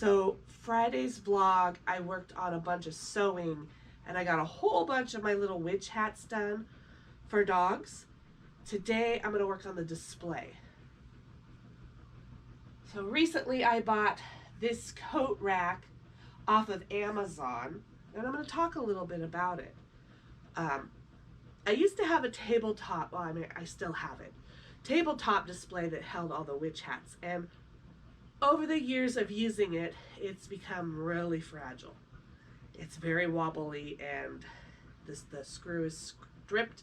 So Friday's vlog, I worked on a bunch of sewing and I got a whole bunch of my little witch hats done for dogs. Today I'm gonna work on the display. So recently I bought this coat rack off of Amazon and I'm gonna talk a little bit about it. I used to have a tabletop, well, I mean, I still have it, tabletop display that held all the witch hats, and over the years of using it, it's become really fragile. It's very wobbly and the screw is stripped,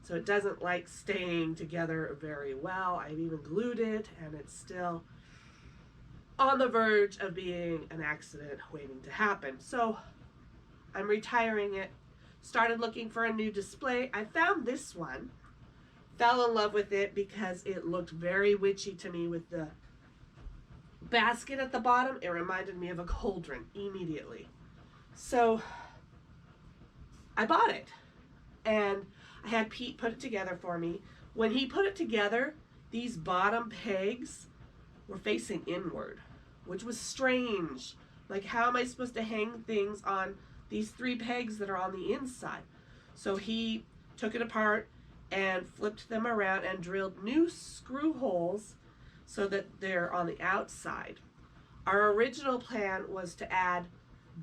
so it doesn't like staying together very well. I've even glued it and it's still on the verge of being an accident waiting to happen. So I'm retiring it. Started looking for a new display. I found this one. Fell in love with it because it looked very witchy to me with the basket at the bottom. It reminded me of a cauldron immediately. So I bought it and I had Pete put it together for me. When he put it together, these bottom pegs were facing inward, which was strange. Like, how am I supposed to hang things on these three pegs that are on the inside? So he took it apart and flipped them around and drilled new screw holes so that they're on the outside. Our original plan was to add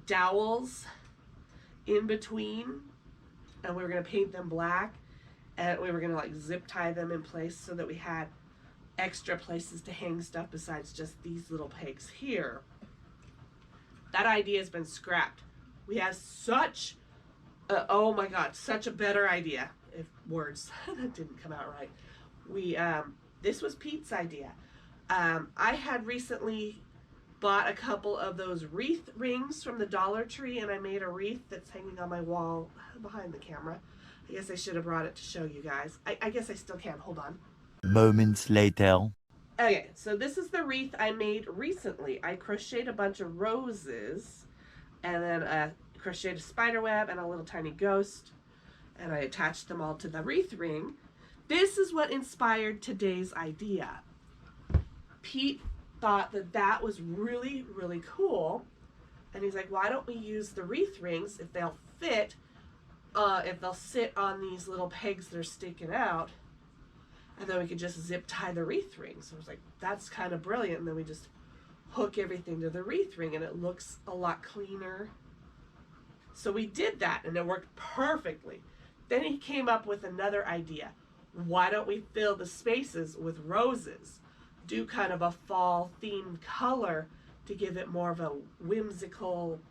dowels in between, and we were going to paint them black, and we were going to like zip tie them in place so that we had extra places to hang stuff besides just these little pegs here. That idea has been scrapped. We have such oh my god, such a better idea. If words that didn't come out right. This was Pete's idea. I had recently bought a couple of those wreath rings from the Dollar Tree, and I made a wreath that's hanging on my wall behind the camera. I guess I should have brought it to show you guys. I guess I still can. Hold on. Moments later. Okay, so this is the wreath I made recently. I crocheted a bunch of roses and then crocheted a spider web and a little tiny ghost, and I attached them all to the wreath ring. This is what inspired today's idea. Pete thought that that was really, really cool, and he's like, why don't we use the wreath rings if they'll fit, if they'll sit on these little pegs that are sticking out, and then we could just zip tie the wreath ring. So I was like, that's kind of brilliant. And then we just hook everything to the wreath ring and it looks a lot cleaner. So we did that and it worked perfectly. Then he came up with another idea. Why don't we fill the spaces with roses? Do kind of a fall themed color to give it more of a whimsical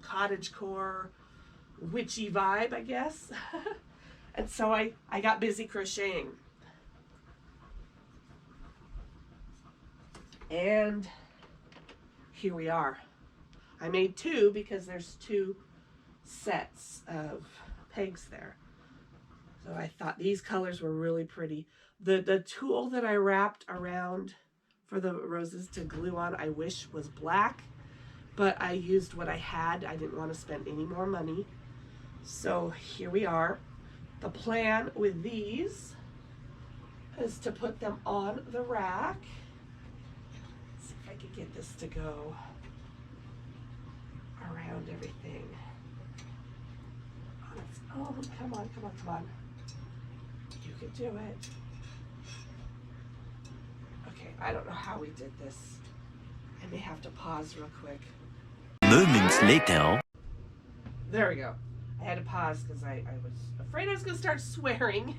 cottagecore witchy vibe, I guess. And so I got busy crocheting. And here we are. I made two because there's two sets of pegs there. So I thought these colors were really pretty. The tool that I wrapped around for the roses to glue on, I wish was black, but I used what I had. I didn't want to spend any more money. So here we are. The plan with these is to put them on the rack. Let's see if I can get this to go around everything. Oh, come on, come on, come on. You can do it. Okay, I don't know how we did this. I may have to pause real quick. Moments later. There we go. I had to pause because I was afraid I was going to start swearing.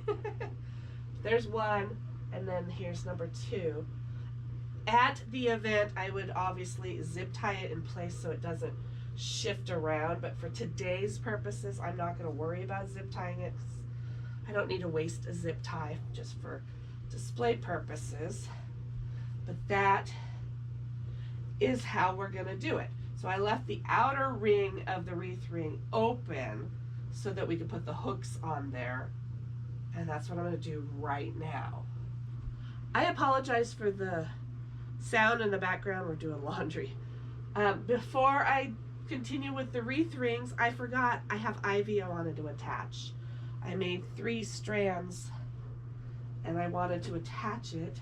There's one, and then here's number two. At the event, I would obviously zip tie it in place so it doesn't shift around, but for today's purposes, I'm not going to worry about zip tying it. I don't need to waste a zip tie just for display purposes. But that is how we're going to do it. So I left the outer ring of the wreath ring open so that we could put the hooks on there. And that's what I'm going to do right now. I apologize for the sound in the background. We're doing laundry. Before I continue with the wreath rings, I forgot I have ivy I wanted to attach. I made 3 strands and I wanted to attach it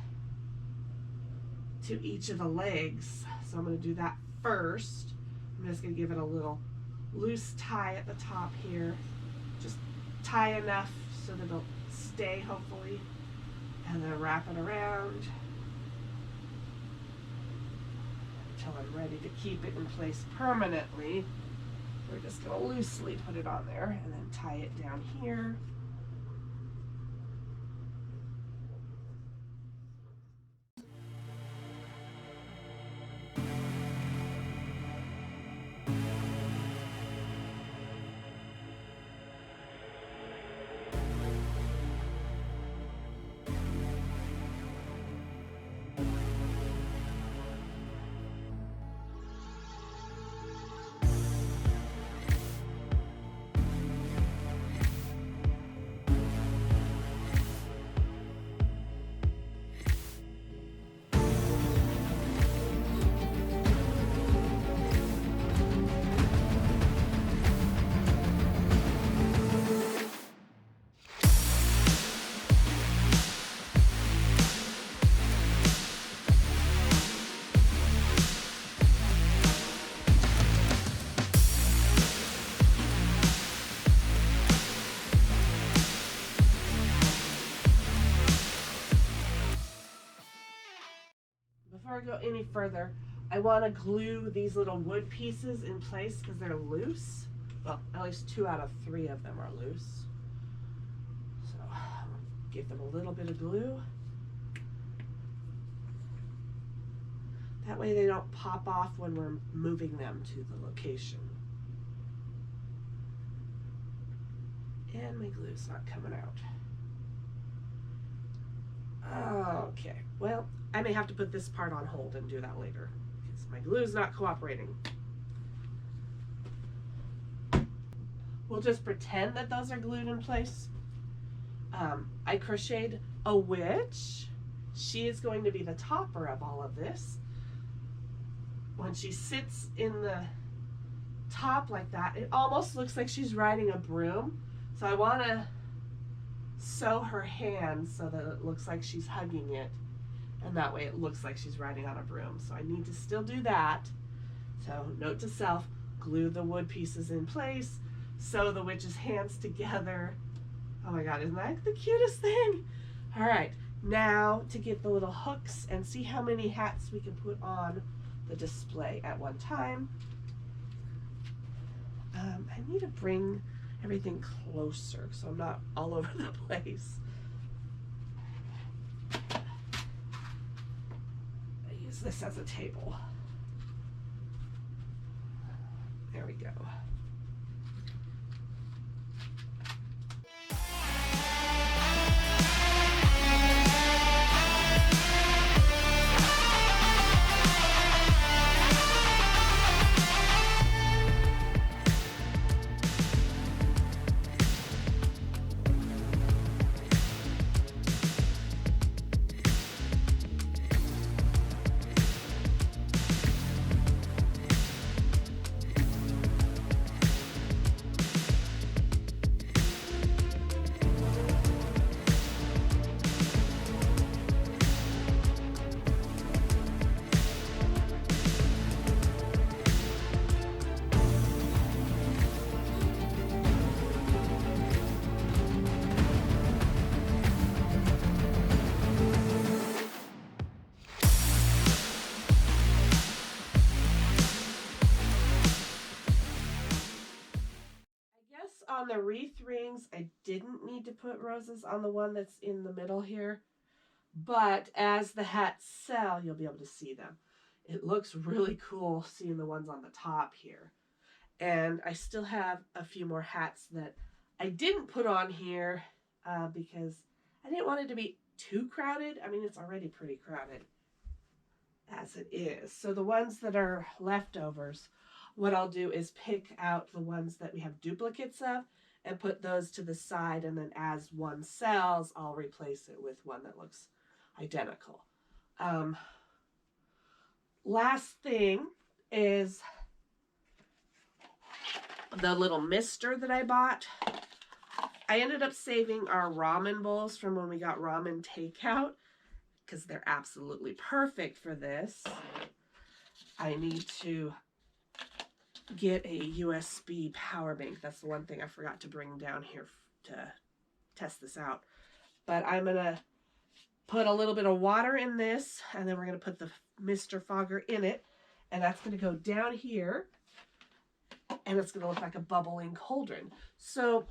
to each of the legs. so I'm going to do that first. I'm just going to give it a little loose tie at the top here. Just tie enough so that it'll stay, hopefully, and then wrap it around until I'm ready to keep it in place permanently. We're just going to loosely put it on there and then tie it down here. Before I go any further, I want to glue these little wood pieces in place because they're loose. Well, at least 2 out of 3 of them are loose. So I'm going to give them a little bit of glue. That way they don't pop off when we're moving them to the location. And my glue's not coming out. Okay, well, I may have to put this part on hold and do that later because my glue's not cooperating. We'll just pretend that those are glued in place. I crocheted a witch. She is going to be the topper of all of this. When she sits in the top like that, it almost looks like she's riding a broom. So I want to sew her hands so that it looks like she's hugging it, and that way it looks like she's riding on a broom. So I need to still do that. So note to self, glue the wood pieces in place, sew the witch's hands together. Oh my god, isn't that the cutest thing? All right, now to get the little hooks and see how many hats we can put on the display at one time. I need to bring everything closer so I'm not all over the place. I use this as a table. There we go. On the wreath rings, I didn't need to put roses on the one that's in the middle here, but as the hats sell, you'll be able to see them. It looks really cool seeing the ones on the top here. And I still have a few more hats that I didn't put on here because I didn't want it to be too crowded. I mean, it's already pretty crowded as it is. So the ones that are leftovers, what I'll do is pick out the ones that we have duplicates of and put those to the side, and then as one sells, I'll replace it with one that looks identical. Last thing is the little mister that I bought. I ended up saving our ramen bowls from when we got ramen takeout because they're absolutely perfect for this. I need to get a USB power bank. That's the one thing I forgot to bring down here to test this out. But I'm going to put a little bit of water in this, and then we're going to put the Mr. Fogger in it, and that's going to go down here, and it's going to look like a bubbling cauldron. So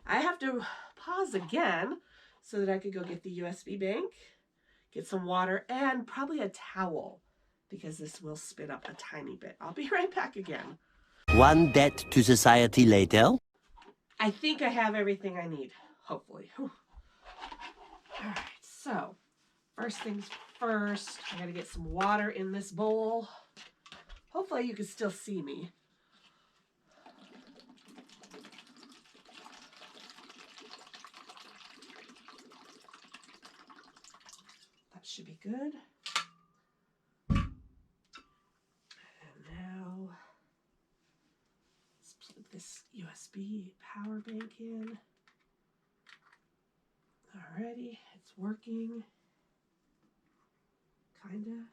I have to pause again so that I could go get the USB bank, get some water, and probably a towel, because this will spit up a tiny bit. I'll be right back again. One debt to society later. I think I have everything I need, hopefully. Whew. All right, so first things first, I gotta get some water in this bowl. Hopefully you can still see me. That should be good. And now let's plug this USB power bank in. Alrighty, it's working. Kinda.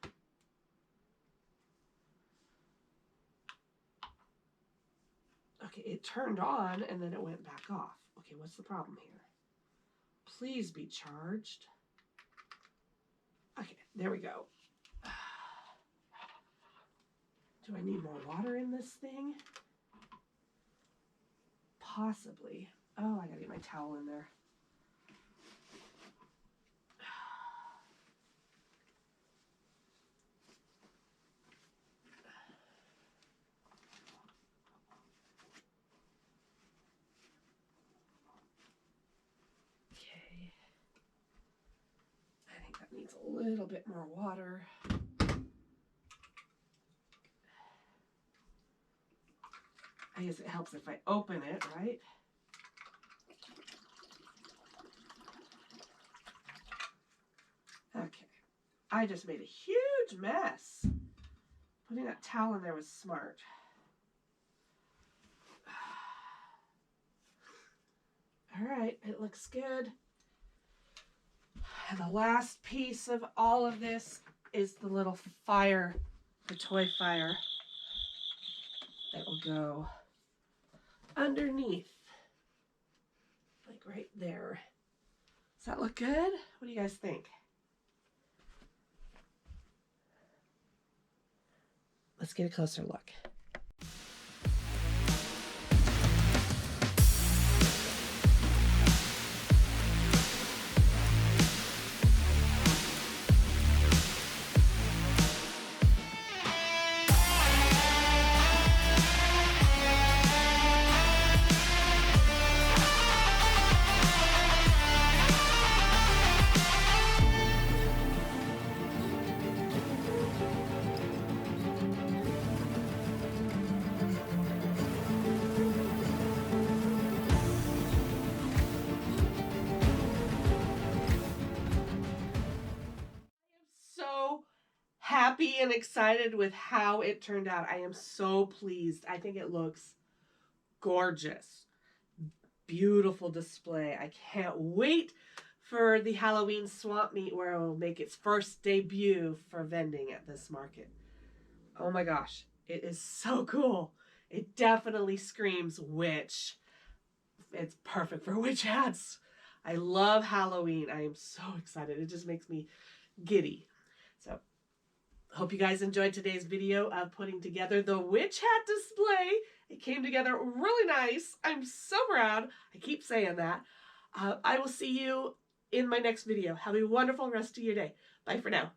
Okay, it turned on and then it went back off. Okay, what's the problem here? Please be charged. Okay, there we go. Do I need more water in this thing? Possibly. Oh, I gotta get my towel in there. Okay. I think that needs a little bit more water. I guess it helps if I open it, right? Okay. I just made a huge mess. Putting that towel in there was smart. All right, it looks good. And the last piece of all of this is the little fire, the toy fire that will go underneath, like right there. Does that look good? What do you guys think? Let's get a closer look. Happy and excited with how it turned out. I am so pleased. I think it looks gorgeous. Beautiful display. I can't wait for the Halloween swamp meet where it will make its first debut for vending at this market. Oh my gosh, it is so cool. It definitely screams witch. It's perfect for witch hats. I love Halloween. I am so excited. It just makes me giddy. So hope you guys enjoyed today's video of putting together the witch hat display. It came together really nice. I'm so proud. I keep saying that. I will see you in my next video. Have a wonderful rest of your day. Bye for now.